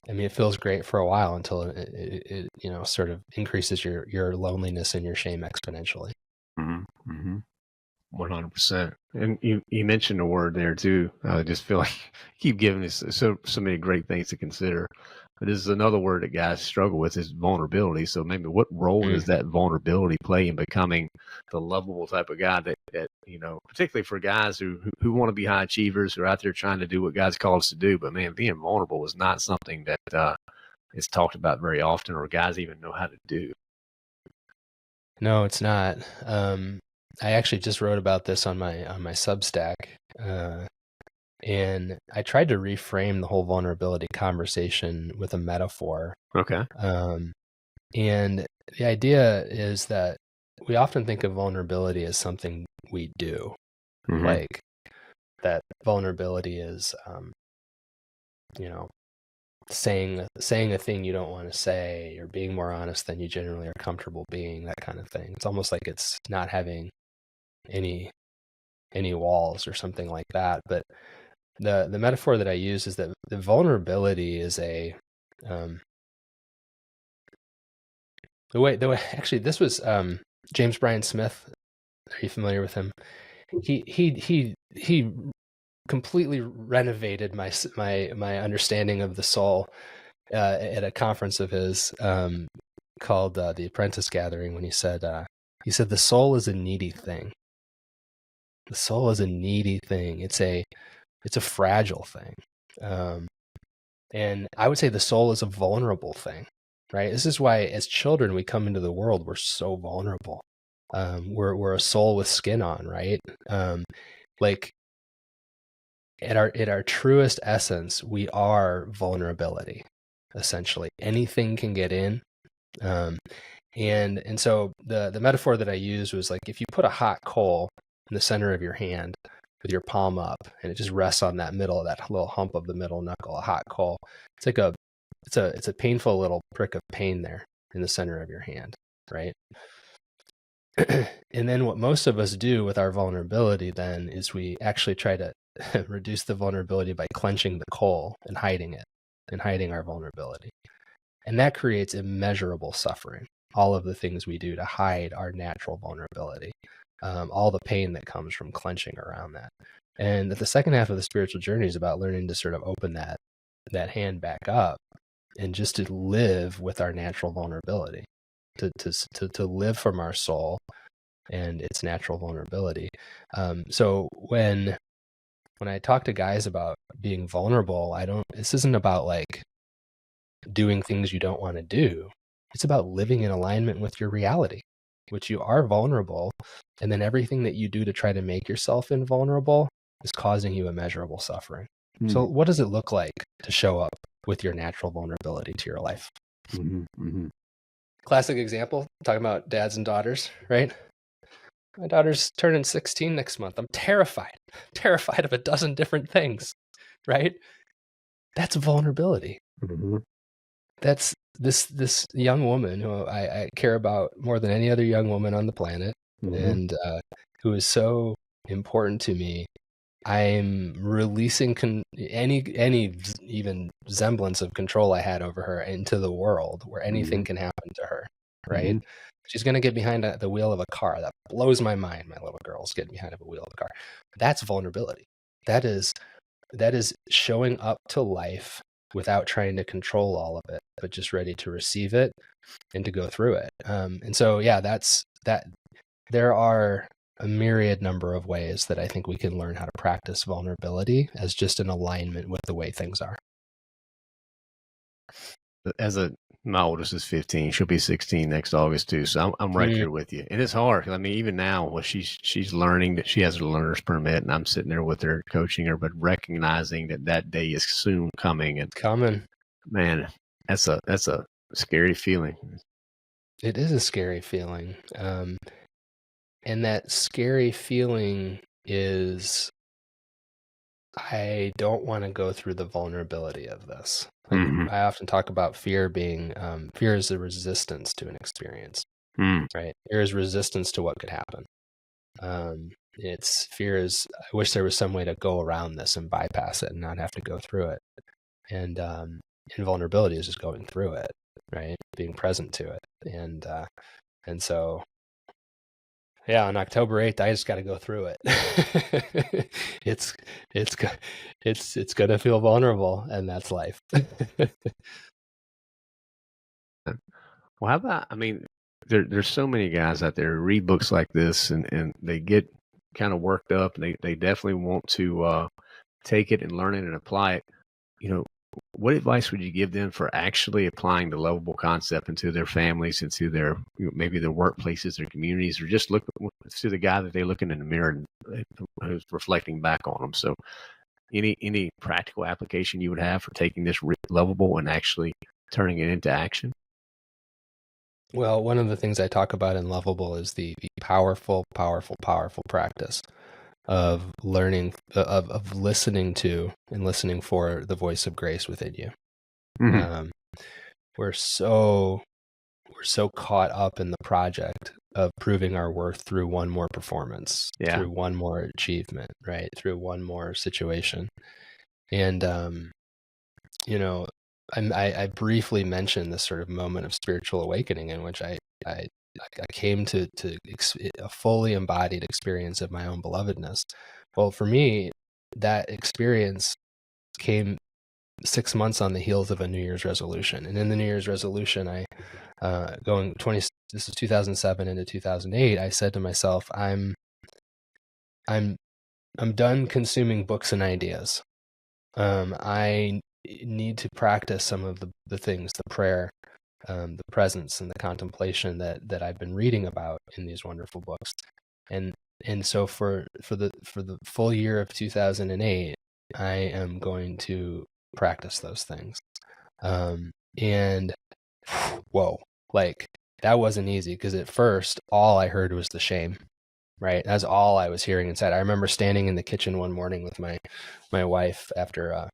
I mean, it feels great for a while until it sort of increases your loneliness and your shame exponentially. Mm-hmm. Mm-hmm. 100%. And you mentioned a word there too. I just feel like you keep giving us so many great things to consider. But this is another word that guys struggle with, is vulnerability. So maybe what role does that vulnerability play in becoming the lovable type of guy that particularly for guys who want to be high achievers, who are out there trying to do what God's called us to do. But man, being vulnerable is not something that is talked about very often, or guys even know how to do. No, it's not. I actually just wrote about this on my Substack, and I tried to reframe the whole vulnerability conversation with a metaphor. Okay. And the idea is that we often think of vulnerability as something we do, Mm-hmm. like that vulnerability is, saying a thing you don't want to say, or being more honest than you generally are comfortable being, that kind of thing. It's almost like it's not having any walls or something like that. But the metaphor that I use is that the vulnerability is the way actually, this was James Bryan Smith. Are you familiar with him? He completely renovated my understanding of the soul at a conference of his called the Apprentice Gathering, when he said the soul is a needy thing. The soul is a needy thing. It's a fragile thing. And I would say the soul is a vulnerable thing, right? This is why as children we come into the world, we're so vulnerable. We're a soul with skin on, right? Like at our truest essence, we are vulnerability. Essentially, anything can get in. And so the metaphor that I used was like, if you put a hot coal in the center of your hand with your palm up, and it just rests on that little hump of the middle knuckle, a hot coal. It's like it's a painful little prick of pain there in the center of your hand, right? And then what most of us do with our vulnerability then is we actually try to reduce the vulnerability by clenching the coal and hiding it, and hiding our vulnerability. And that creates immeasurable suffering. All of the things we do to hide our natural vulnerability, all the pain that comes from clenching around that. And the second half of the spiritual journey is about learning to sort of open that hand back up, and just to live with our natural vulnerability, to live from our soul and its natural vulnerability. So when I talk to guys about being vulnerable, this isn't about like doing things you don't want to do. It's about living in alignment with your reality, which you are vulnerable. And then everything that you do to try to make yourself invulnerable is causing you immeasurable suffering. So what does it look like to show up with your natural vulnerability to your life? Classic example, talking about dads and daughters, right? My daughter's turning 16 next month. I'm terrified of a dozen different things, right? That's vulnerability. That's this young woman who I care about more than any other young woman on the planet, and who is so important to me. I'm releasing any even semblance of control I had over her into the world, where anything can happen to her, right? She's going to get behind the wheel of a car. That blows my mind. My little girl's getting behind a wheel of a car. That's vulnerability. That is showing up to life without trying to control all of it, but just ready to receive it and to go through it. And so, yeah, that's that. There are a myriad number of ways that I think we can learn how to practice vulnerability as just an alignment with the way things are. My oldest is 15. She'll be 16 next August too. So I'm right there with you. And it's hard. I mean, even now, well, she's learning that she has a learner's permit, and I'm sitting there with her, coaching her, but recognizing that day is soon coming. And man, that's a scary feeling. It is a scary feeling. And that scary feeling is, I don't want to go through the vulnerability of this. Like, I often talk about fear being, fear is a resistance to an experience, right? Fear is resistance to what could happen. Fear is, I wish there was some way to go around this and bypass it and not have to go through it. And invulnerability is just going through it, right? Being present to it. And so, yeah, on October 8th, I just got to go through it. It's going to feel vulnerable, and that's life. Well, how about, I mean, there's so many guys out there who read books like this, and they get kind of worked up, and they definitely want to take it and learn it and apply it. You know, what advice would you give them for actually applying the lovable concept into their families, into their maybe their workplaces, their communities, or just look It's to the guy that they're looking in the mirror and who's reflecting back on them. So any practical application you would have for taking this lovable and actually turning it into action? Well, one of the things I talk about in Lovable is the powerful, powerful, powerful practice of learning, of listening to and listening for the voice of grace within you. Mm-hmm. We're so caught up in the project of proving our worth through one more performance, through one more achievement, right? Through one more situation. And, I briefly mentioned this sort of moment of spiritual awakening in which I came to a fully embodied experience of my own belovedness. Well, for me, that experience came 6 months on the heels of a New Year's resolution. And in the New Year's resolution, this is 2007 into 2008, I said to myself, I'm done consuming books and ideas. I need to practice some of the things, the prayer, the presence and the contemplation that I've been reading about in these wonderful books. And so for the full year of 2008, I am going to practice those things. And whoa, like that wasn't easy, because at first all I heard was the shame, right? That's all I was hearing inside. I remember standing in the kitchen one morning with my wife after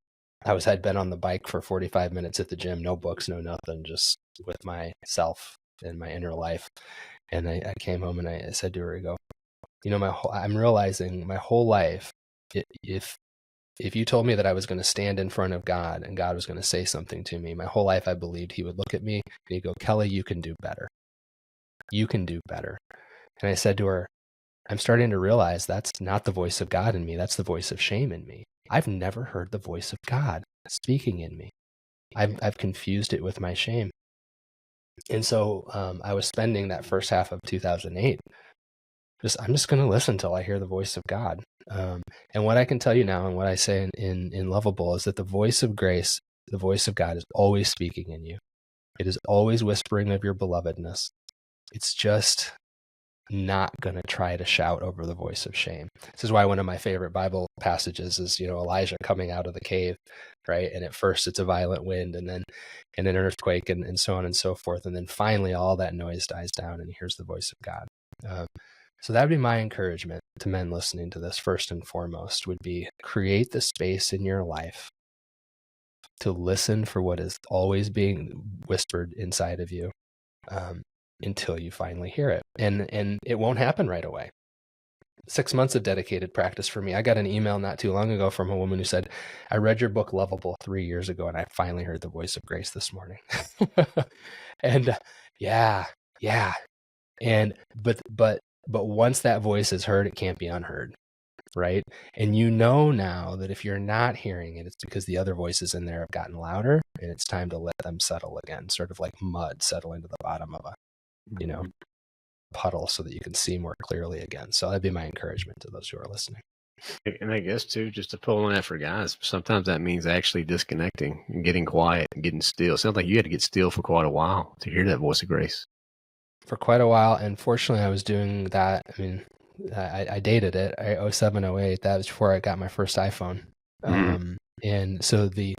had been on the bike for 45 minutes at the gym, no books, no nothing, just with myself and my inner life. And I came home and I said to her, I go, I'm realizing my whole life, if you told me that I was going to stand in front of God and God was going to say something to me, my whole life I believed he would look at me and he'd go, Kelly, you can do better. You can do better. And I said to her, I'm starting to realize that's not the voice of God in me. That's the voice of shame in me. I've never heard the voice of God speaking in me. I've confused it with my shame. And so I was spending that first half of 2008 I'm just going to listen until I hear the voice of God. And what I can tell you now, and what I say in Lovable, is that the voice of grace, the voice of God, is always speaking in you. It is always whispering of your belovedness. It's just not going to try to shout over the voice of shame. This is why one of my favorite Bible passages is, Elijah coming out of the cave, right? And at first it's a violent wind, and then an earthquake, and so on and so forth. And then finally all that noise dies down and he hears the voice of God. So that would be my encouragement to men listening to this. First and foremost would be, create the space in your life to listen for what is always being whispered inside of you, until you finally hear it. And it won't happen right away. 6 months of dedicated practice for me. I got an email not too long ago from a woman who said, I read your book Lovable 3 years ago and I finally heard the voice of grace this morning. And yeah. And but once that voice is heard, it can't be unheard, right? And now that if you're not hearing it, it's because the other voices in there have gotten louder, and it's time to let them settle again, sort of like mud settling to the bottom of a puddle so that you can see more clearly again. So that'd be my encouragement to those who are listening. And I guess too, just to pull on that for guys, sometimes that means actually disconnecting and getting quiet and getting still. It sounds like you had to get still for quite a while to hear that voice of grace. For quite a while, and fortunately I was doing that. I mean, I dated it. 07, 08, that was before I got my first iPhone. And so the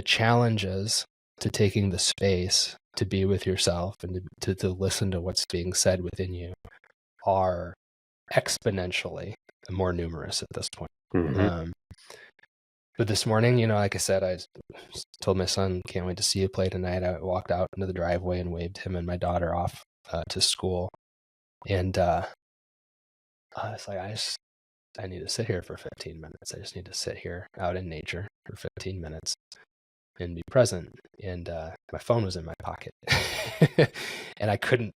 challenges to taking the space to be with yourself and to listen to what's being said within you are exponentially more numerous at this point. But this morning, like I said, I told my son, can't wait to see you play tonight. I walked out into the driveway and waved him and my daughter off to school. And it's like, I need to sit here for 15 minutes. I just need to sit here out in nature for 15 minutes and be present. And my phone was in my pocket and I couldn't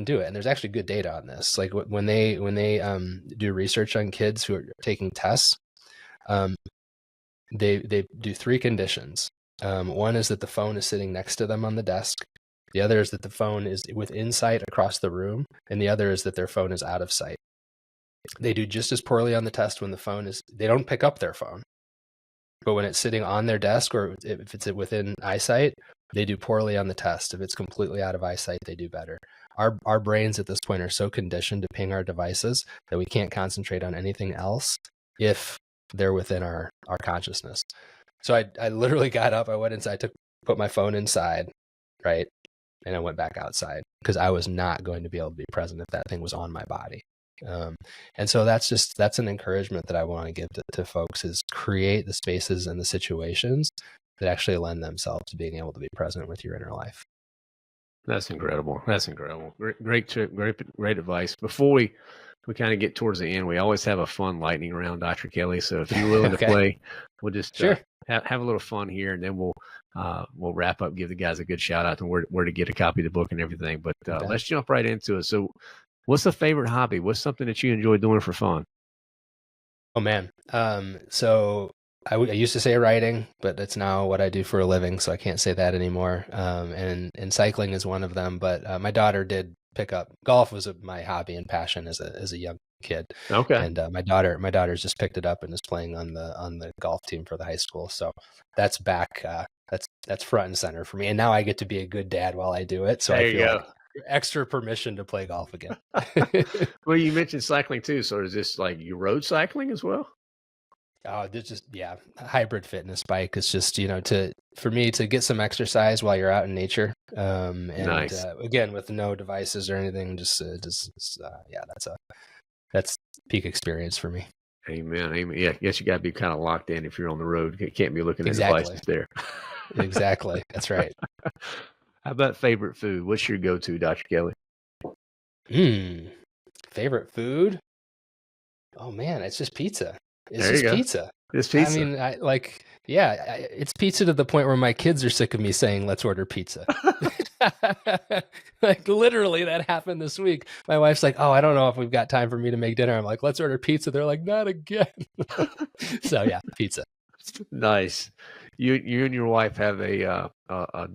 do it. And there's actually good data on this. Like when they do research on kids who are taking tests, they do 3 conditions. One is that the phone is sitting next to them on the desk. The other is that the phone is within sight across the room. And the other is that their phone is out of sight. They do just as poorly on the test when they don't pick up their phone. But when it's sitting on their desk, or if it's within eyesight, they do poorly on the test. If it's completely out of eyesight, they do better. our brains at this point are so conditioned to ping our devices that we can't concentrate on anything else if they're within our consciousness. So I literally got up, I went inside, put my phone inside, right? And I went back outside because I was not going to be able to be present if that thing was on my body. And so that's an encouragement that I want to give to folks, is create the spaces and the situations that actually lend themselves to being able to be present with your inner life. That's incredible. That's incredible. Great tip. Great advice. Before we kind of get towards the end, we always have a fun lightning round, Dr. Kelly. So if you're willing Okay. to play, we'll just Sure. have a little fun here, and then we'll wrap up. Give the guys a good shout out to where to get a copy of the book and everything. But let's jump right into it. So, what's a favorite hobby? What's something that you enjoy doing for fun? Oh man. So I used to say writing, but that's now what I do for a living, so I can't say that anymore. And cycling is one of them. But my daughter did pick up golf. Was my hobby and passion as a young kid. Okay. And my daughter's just picked it up and is playing on the golf team for the high school. So that's back. That's front and center for me. And now I get to be a good dad while I do it. So I feel like extra permission to play golf again. Well, you mentioned cycling too. So is this like your road cycling as well? Oh, there's just, hybrid fitness bike is just, for me to get some exercise while you're out in nature. And Nice. Again, with no devices or anything, that's peak experience for me. Amen. Yeah, I guess you got to be kind of locked in if you're on the road. You can't be looking at Exactly. devices there. Exactly. That's right. How about favorite food? What's your go-to, Dr. Kelly? Favorite food? Oh man, it's just pizza. There you go. Pizza. It's pizza. I mean, it's pizza to the point where my kids are sick of me saying, "Let's order pizza." Like literally, that happened this week. My wife's like, "Oh, I don't know if we've got time for me to make dinner." I'm like, "Let's order pizza." They're like, "Not again." So yeah, pizza. Nice. You and your wife have a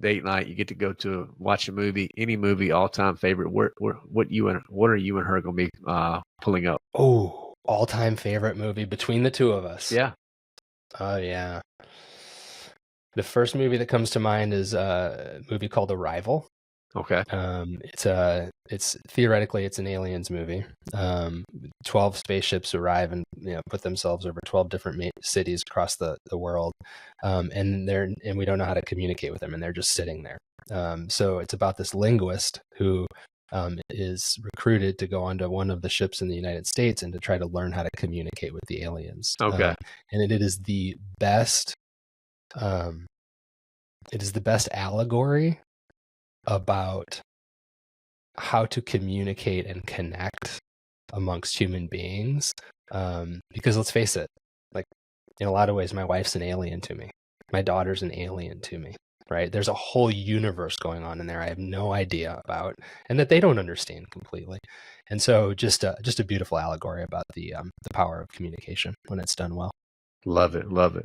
date night. You get to go to watch a movie, any movie, all time favorite. What are you and her going to be pulling up? Oh, all time favorite movie between the two of us. Yeah. Oh yeah. The first movie that comes to mind is a movie called Arrival. Okay. It's theoretically it's an aliens movie. 12 spaceships arrive and put themselves over 12 different cities across the world, and we don't know how to communicate with them, and they're just sitting there. So it's about this linguist who is recruited to go onto one of the ships in the United States and to try to learn how to communicate with the aliens. Okay. And it is the best. It is the best allegory about how to communicate and connect amongst human beings. Because let's face it, like in a lot of ways, my wife's an alien to me. My daughter's an alien to me, right? There's a whole universe going on in there I have no idea about and that they don't understand completely. And so just a beautiful allegory about the power of communication when it's done well. Love it. Love it.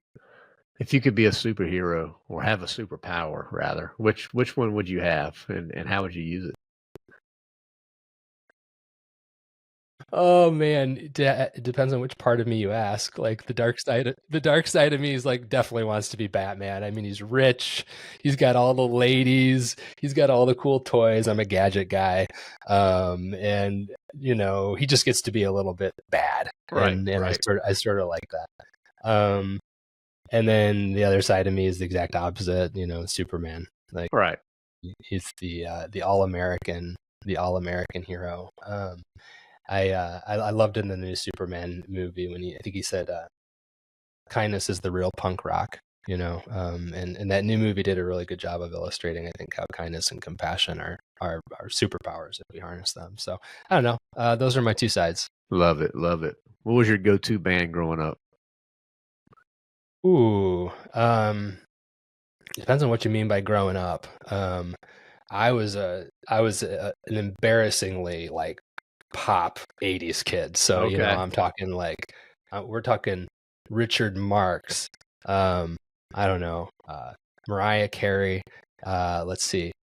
If you could be a superhero or have a superpower, rather, which one would you have, and how would you use it? Oh man, it depends on which part of me you ask. Like the dark side of me is like definitely wants to be Batman. I mean, he's rich, he's got all the ladies, he's got all the cool toys. I'm a gadget guy, and he just gets to be a little bit bad, Right? and right. I sort of like that. And then the other side of me is the exact opposite. Superman. Like Right. he's the all-American hero. I loved in the new Superman movie when I think he said, kindness is the real punk rock, and that new movie did a really good job of illustrating, I think, how kindness and compassion are superpowers if we harness them. So I don't know. Those are my two sides. Love it. Love it. What was your go-to band growing up? Ooh, depends on what you mean by growing up. I was an embarrassingly like pop 80s kid. So, Okay. I'm talking like, we're talking Richard Marx. I don't know, Mariah Carey. Let's see.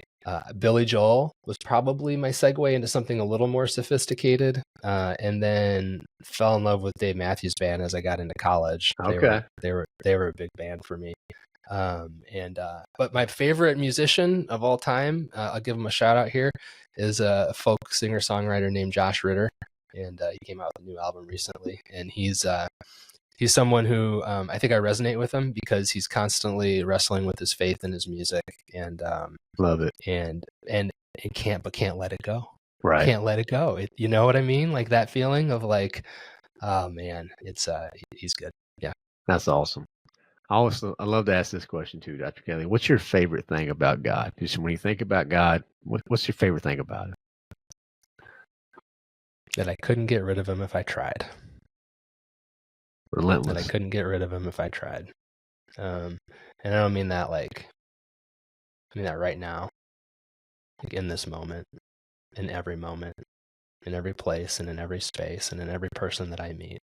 Billy Joel was probably my segue into something a little more sophisticated. And then fell in love with Dave Matthews Band as I got into college. Okay. They were a big band for me. But my favorite musician of all time, I'll give him a shout out here, is a folk singer-songwriter named Josh Ritter. And he came out with a new album recently. And he's someone who I think I resonate with him because he's constantly wrestling with his faith and his music, and Love it. and can't let it go. Right. Can't let it go. You know what I mean? Like that feeling of like, oh man, he's good. Yeah. That's awesome. I love to ask this question too, Dr. Kelly. What's your favorite thing about God? Just when you think about God, what's your favorite thing about it? That I couldn't get rid of him if I tried. Relentless. That I couldn't get rid of him if I tried. And I don't mean that like, I mean that right now, like in this moment, in every moment, in every place, and in every space, and in every person that I meet.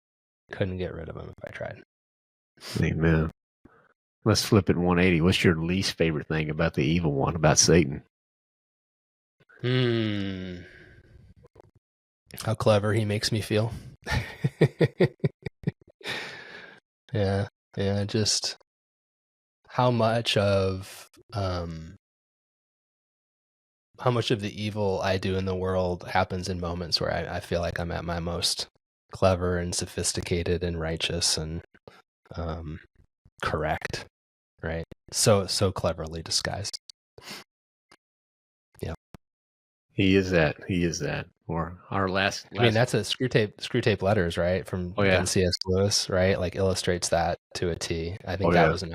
Couldn't get rid of him if I tried. Amen. Let's flip it 180. What's your least favorite thing about the evil one, about Satan? How clever he makes me feel. Yeah, just how much of the evil I do in the world happens in moments where I feel like I'm at my most clever and sophisticated and righteous and correct, right? So cleverly disguised. Yeah. He is that. Or our last I mean, that's a screw tape letters, right? From C.S. Lewis, right? Like illustrates that to a T. I think that was an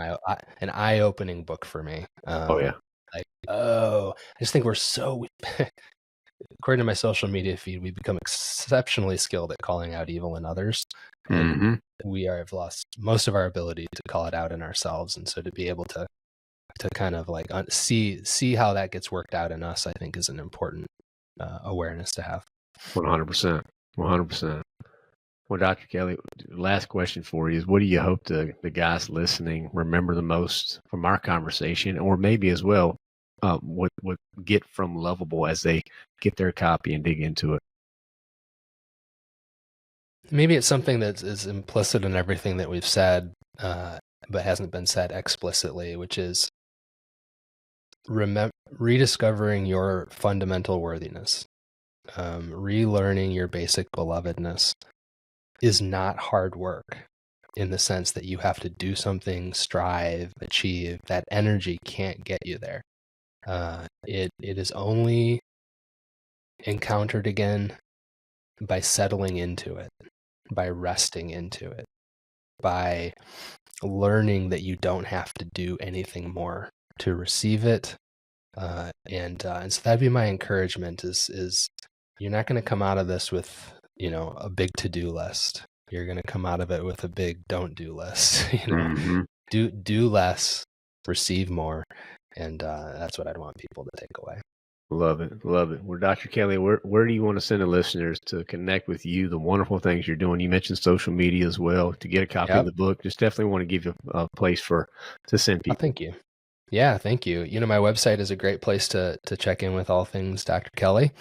eye-opening book for me. I just think we're so, according to my social media feed, we've become exceptionally skilled at calling out evil in others. And we have lost most of our ability to call it out in ourselves. And so to be able to kind of like see how that gets worked out in us, I think is an important awareness to have. 100%. 100%. Well, Dr. Kelly, last question for you is, what do you hope the guys listening remember the most from our conversation, or maybe as well would get from Loveable as they get their copy and dig into it? Maybe it's something that is implicit in everything that we've said, but hasn't been said explicitly, which is rediscovering your fundamental worthiness, relearning your basic belovedness is not hard work in the sense that you have to do something, strive, achieve. That energy can't get you there. It is only encountered again by settling into it, by resting into it, by learning that you don't have to do anything more to receive it. And so that'd be my encouragement is you're not going to come out of this with, a big to-do list. You're going to come out of it with a big don't do list. Do less, receive more. And that's what I'd want people to take away. Love it. Love it. Well, Dr. Kelly, where do you want to send the listeners to connect with you, the wonderful things you're doing? You mentioned social media as well to get a copy of the book. Just definitely want to give you a place to send people. Thank you. Yeah, thank you. My website is a great place to check in with all things Dr. Kelly.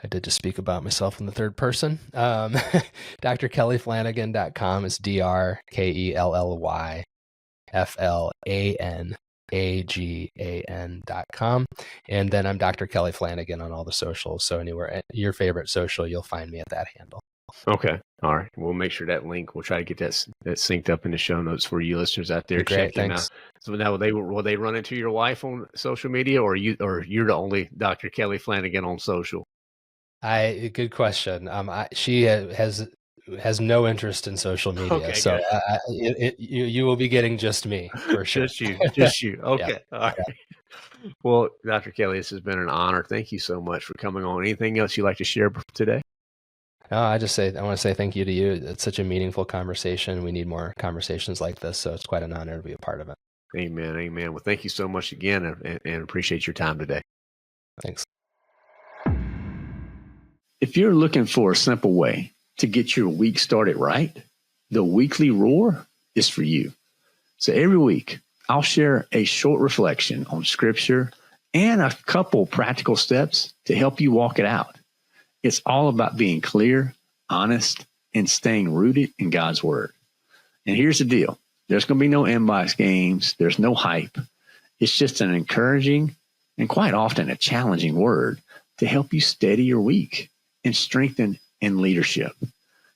I did just speak about myself in the third person. drkellyflanagan.com is DrKellyFlanagan.com. And then I'm Dr. Kelly Flanagan on all the socials. So anywhere, your favorite social, you'll find me at that handle. Okay. All right. We'll make sure that link, we'll try to get that synced up in the show notes for you listeners out there. Great, check him out. So now will they run into your wife on social media, or you're the only Dr. Kelly Flanagan on social? Good question. She has has no interest in social media. Okay, so you will be getting just me for sure. Just you. Okay. Yeah. All right. Well, Dr. Kelly, this has been an honor. Thank you so much for coming on. Anything else you'd like to share today? No, I want to say thank you to you. It's such a meaningful conversation. We need more conversations like this. So it's quite an honor to be a part of it. Amen. Amen. Well, thank you so much again and appreciate your time today. Thanks. If you're looking for a simple way to get your week started right, the Weekly Roar is for you. So every week, I'll share a short reflection on Scripture and a couple practical steps to help you walk it out. It's all about being clear, honest, and staying rooted in God's Word. And here's the deal. There's going to be no inbox games. There's no hype. It's just an encouraging and quite often a challenging word to help you steady your week and strengthen in leadership.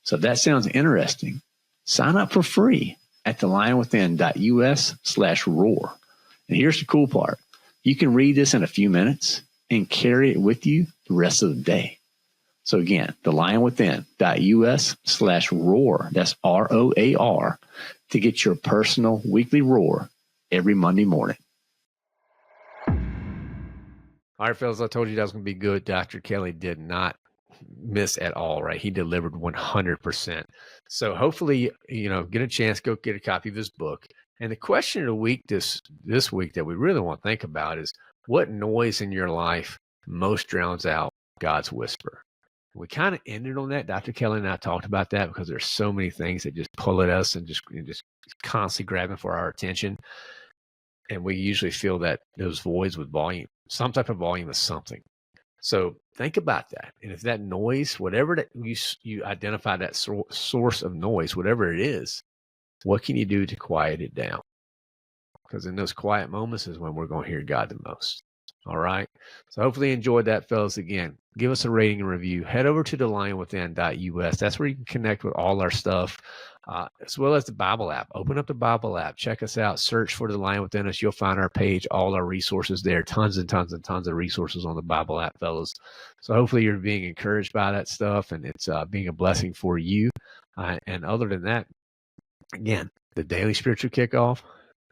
So if that sounds interesting, sign up for free at thelionwithin.us/roar. And here's the cool part. You can read this in a few minutes and carry it with you the rest of the day. So again, thelionwithin.us/roar, that's ROAR, to get your personal weekly roar every Monday morning. All right, fellas, I told you that was going to be good. Dr. Kelly did not miss at all, right? He delivered 100%. So hopefully, get a chance, go get a copy of his book. And the question of the week this week that we really want to think about is, what noise in your life most drowns out God's whisper? We kind of ended on that. Dr. Kelly and I talked about that because there's so many things that just pull at us and just constantly grabbing for our attention. And we usually fill those voids with volume, some type of volume of something. So think about that. And if that noise, whatever that you identify that source of noise, whatever it is, what can you do to quiet it down? Because in those quiet moments is when we're going to hear God the most. All right. So hopefully you enjoyed that, fellas. Again, give us a rating and review. Head over to thelionwithin.us. That's where you can connect with all our stuff, as well as the Bible app. Open up the Bible app. Check us out. Search for The Lion Within Us. You'll find our page, all our resources there. Tons and tons and tons of resources on the Bible app, fellas. So hopefully you're being encouraged by that stuff, and it's being a blessing for you. And other than that, again, the daily spiritual kickoff,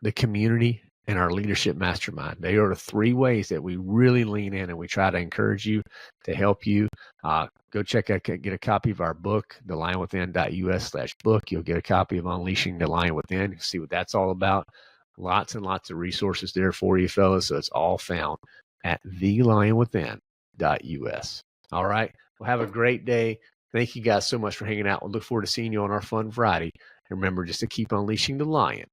the community, and our leadership mastermind. They are the three ways that we really lean in and we try to encourage you, to help you. Go check out, get a copy of our book, thelionwithin.us/book. You'll get a copy of Unleashing the Lion Within. You'll see what that's all about. Lots and lots of resources there for you, fellas. So it's all found at thelionwithin.us. All right. Well, have a great day. Thank you guys so much for hanging out. We'll look forward to seeing you on our Fun Friday. And remember just to keep unleashing the lion